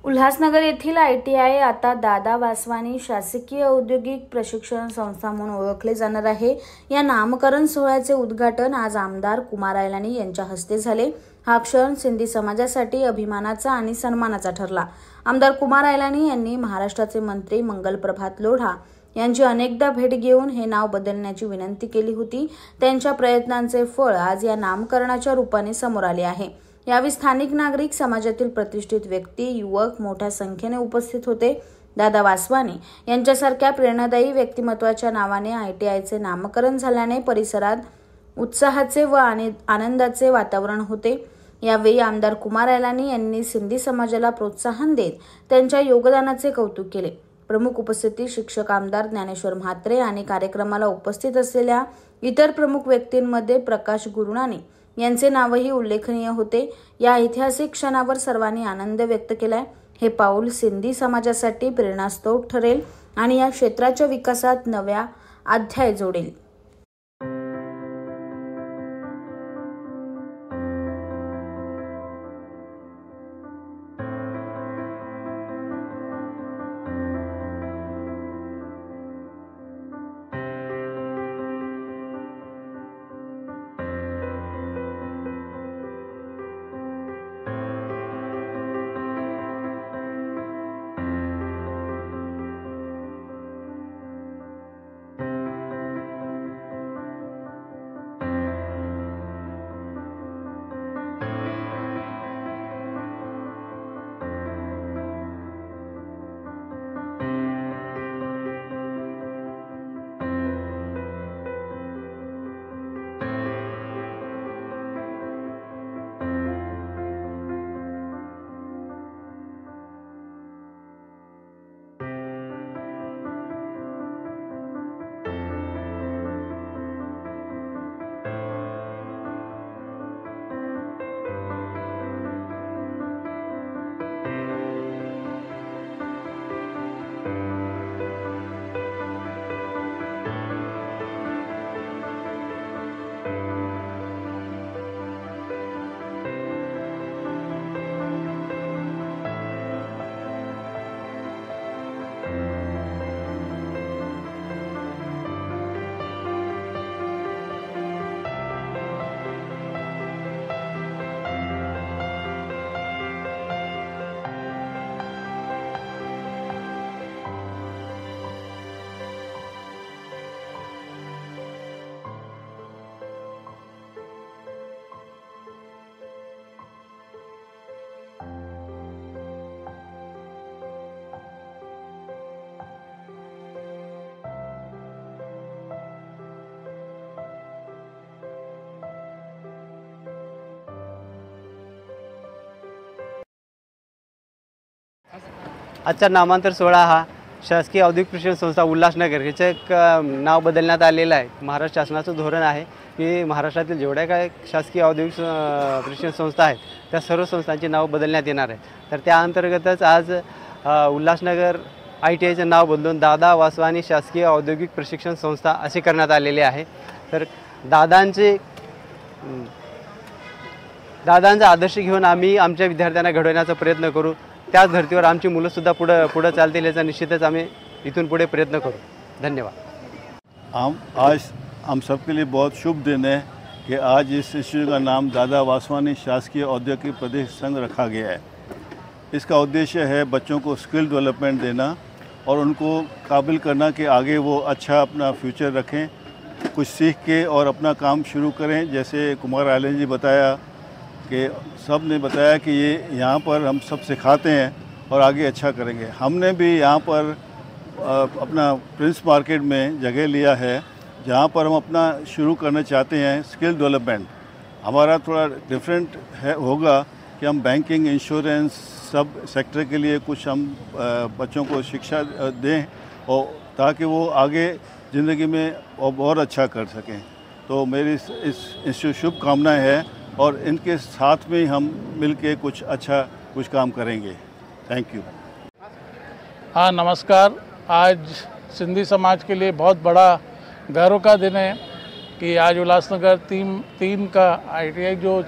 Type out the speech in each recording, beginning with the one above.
उल्हासनगर येथील ITI आता दादा वासवानी शासकीय औद्योगिक प्रशिक्षण संस्था म्हणून ओळखले जाणार आहे। या नामकरण सोहळ्याचे उद्घाटन आज आमदार कुमार आयलानी यांच्या हस्ते झाले। हा क्षण सिंधी समाजासाठी अभिमानाचा आणि सन्मानाचा ठरला। आमदार कुमार आयलानी यांनी महाराष्ट्राचे मंत्री मंगल प्रभात लोढा यांची अनेकदा भेट घेऊन हे नाव बदलण्याची विनंती केली होती। त्यांच्या प्रयत्नांचे फळ आज या नामकरणाच्या रूपाने समोर आले आहे। यावेळी स्थानिक नागरिक, समाजातील प्रतिष्ठित व्यक्ती, युवक मोठ्या संख्येने उपस्थित होते। दादा वासवानी यांच्यासारख्या प्रेरणादायी व्यक्तिमत्वाच्या नावाने ITIचे नामकरण झाल्याने परिसरात उत्साहाचे व आनंदाचे वातावरण होते। यावेळी आमदार कुमार आयलानी यांनी सिंधी समाजाला प्रोत्साहन देत त्यांच्या योगदानाचे कौतुक केले। प्रमुख उपस्थिती शिक्षक आमदार ज्ञानेश्वर म्हात्रे आणि कार्यक्रमाला उपस्थित असलेल्या इतर प्रमुख व्यक्तींमध्ये प्रकाश गुरुनानी यांचे नावही उल्लेखनीय होते। या ऐतिहासिक क्षणावर सर्वांनी आनंद व्यक्त केलाय। हे पाऊल सिंधी समाजासाठी प्रेरणास्त्रोत ठरेल आणि या क्षेत्राच्या विकासात नव्या अध्याय जोडेल। आजचा नामांतर सोहळा हा शासकीय औद्योगिक प्रशिक्षण संस्था उल्हासनगर याचे एक नाव बदलण्यात आलेलं आहे। महाराष्ट्र शासनाचं धोरण आहे की महाराष्ट्रातील जेवढ्या काय शासकीय औद्योगिक प्रशिक्षण संस्था आहेत त्या सर्व संस्थांची नाव बदलण्यात येणार आहे। तर त्या अंतर्गतच आज उल्हासनगर ITIचं नाव बदलून दादा वासवानी शासकीय औद्योगिक प्रशिक्षण संस्था असे करण्यात आलेले आहे। तर दादांचा आदर्श घेऊन आम्ही आमच्या विद्यार्थ्यांना घडवण्याचा प्रयत्न करू। त्याच धर्तीवर आमची मुलंसुद्धा पुढे चालतील याचा निश्चितच आम्ही इथून पुढे प्रयत्न करू। धन्यवाद। आज हम सबके लिए बहुत शुभ दिन है कि आज इस इंस्टीट्यूट का नाम दादा वासवानी शासकीय औद्योगिक प्रशिक्षण संघ रखा गया है। इसका उद्देश्य है बच्चों को स्किल डेवलपमेंट देना और उनको काबिल करना कि आगे वो अच्छा अपना फ्यूचर रखें, कुछ सीख के और अपना काम शुरू करें। जैसे कुमार आयलानी जी बताया कि सब ने बताया कि ये यहाँ पर हम सब सिखाते हैं और आगे अच्छा करेंगे। हमने भी यहाँ पर अपना प्रिंस मार्केट में जगह लिया है जहाँ पर हम अपना शुरू करना चाहते हैं स्किल डेवलपमेंट। हमारा थोड़ा डिफरेंट होगा कि हम बैंकिंग, इंश्योरेंस सब सेक्टर के लिए कुछ हम बच्चों को शिक्षा दें और ताकि वो आगे ज़िंदगी में और अच्छा कर सकें। तो मेरी इस शुभकामनाएं हैं और इनके साथ में हम मिलके कुछ काम करेंगे। Thank you. हाँ नमस्कार। आज सिंधी समाज के लिए बहुत बड़ा गर्व का दिन है कि आज उल्लासनगर तीन का ITI जो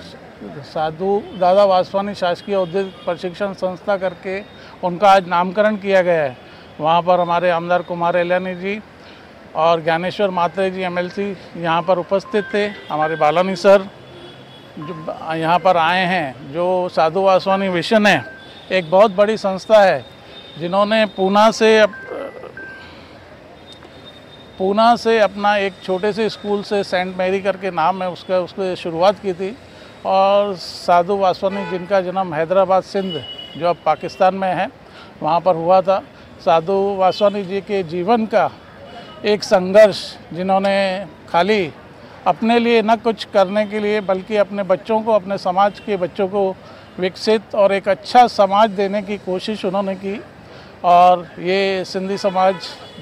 साधु दादा वासवानी शासकीय औद्योगिक प्रशिक्षण संस्था करके उनका आज नामकरण किया गया है। वहाँ पर हमारे आमदार कुमार एलानी जी और ज्ञानेश्वर मात्रे जी MLC यहाँ पर उपस्थित थे। हमारे बालानी सर जो यहाँ पर आए हैं। जो साधु वासवानी मिशन है एक बहुत बड़ी संस्था है, जिन्होंने पूना से अपना एक छोटे से स्कूल से सेंट मैरी करके नाम है उसकी शुरुआत की थी। और साधु वासवानी जिनका जन्म हैदराबाद सिंध जो अब पाकिस्तान में है वहाँ पर हुआ था। साधु वासवानी जी के जीवन का एक संघर्ष, जिन्होंने खाली अपने लिए न कुछ करने के लिए बल्कि अपने बच्चों को, अपने समाज के बच्चों को विकसित और एक अच्छा समाज देने की कोशिश उन्होंने की। और ये सिंधी समाज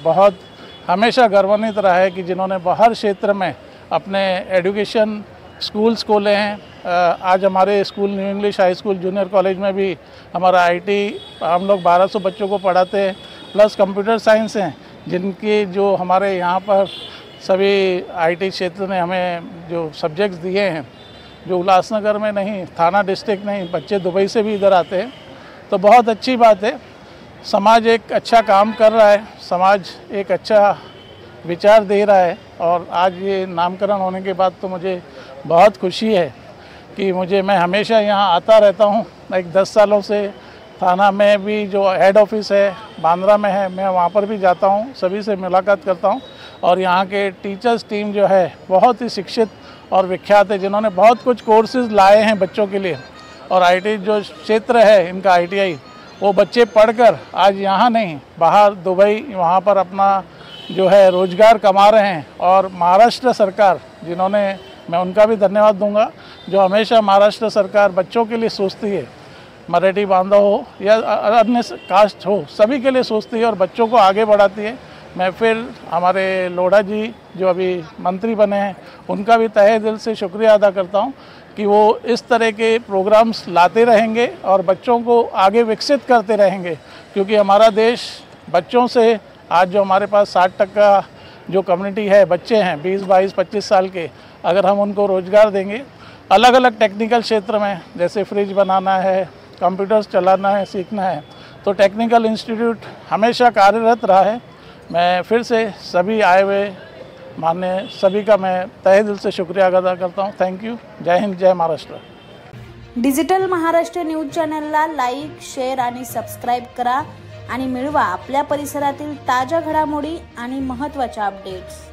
बहुत हमेशा गौरवान्वित रहा है कि जिन्होंने हर क्षेत्र में अपने एजुकेशन स्कूल्स खोले हैं। आज हमारे school new English high school junior college में भी हमारा IT हम लोग 1200 बच्चों को पढ़ाते हैं, प्लस कंप्यूटर साइंस हैं, जिनके जो हमारे यहाँ पर सभी IT क्षेत्र ने हमें जो सब्जेक्ट्स दिए हैं, जो उल्लासनगर में नहीं, थाना डिस्ट्रिक्ट नहीं, बच्चे दुबई से भी इधर आते हैं। तो बहुत अच्छी बात है, समाज एक अच्छा काम कर रहा है, समाज एक अच्छा विचार दे रहा है। और आज ये नामकरण होने के बाद तो मुझे बहुत खुशी है कि मैं हमेशा यहाँ आता रहता हूँ। एक 10 सालों से थाना में भी जो हेड ऑफिस है बांद्रा में है, मैं वहाँ पर भी जाता हूँ, सभी से मुलाकात करता हूँ। और यहाँ के टीचर्स टीम जो है बहुत ही शिक्षित और विख्यात है, जिन्होंने बहुत कुछ कोर्सेज लाए हैं बच्चों के लिए। और IT जो क्षेत्र है इनका ITI, वो बच्चे पढ़कर आज यहाँ नहीं बाहर दुबई वहाँ पर अपना जो है रोजगार कमा रहे हैं। और महाराष्ट्र सरकार, जिन्होंने, मैं उनका भी धन्यवाद दूंगा, जो हमेशा महाराष्ट्र सरकार बच्चों के लिए सोचती है, मराठी बांधव हो या अन्य कास्ट हो, सभी के लिए सोचती है और बच्चों को आगे बढ़ाती है। मैं फिर हमारे लोढ़ा जी जो अभी मंत्री बने हैं उनका भी तहे दिल से शुक्रिया अदा करता हूं कि वो इस तरह के प्रोग्राम्स लाते रहेंगे और बच्चों को आगे विकसित करते रहेंगे। क्योंकि हमारा देश बच्चों से, आज जो हमारे पास 60% जो कम्युनिटी है, बच्चे हैं 20, 22, 25 साल के, अगर हम उनको रोज़गार देंगे अलग अलग टेक्निकल क्षेत्र में, जैसे फ्रिज बनाना है, कंप्यूटर्स चलाना है, सीखना है, तो टेक्निकल इंस्टीट्यूट हमेशा कार्यरत रहा है। मैं फिर से सभी आए हुए मान्य सभी का मैं तहे दिल से शुक्रिया अदा करता हूँ। Thank you. जय हिंद, जय महाराष्ट्र। डिजिटल महाराष्ट्र न्यूज चॅनलला लाईक, शेअर आणि सबस्क्राईब करा आणि मिळवा आपल्या परिसरातील ताज्या घडामोडी आणि महत्त्वाच्या अपडेट्स।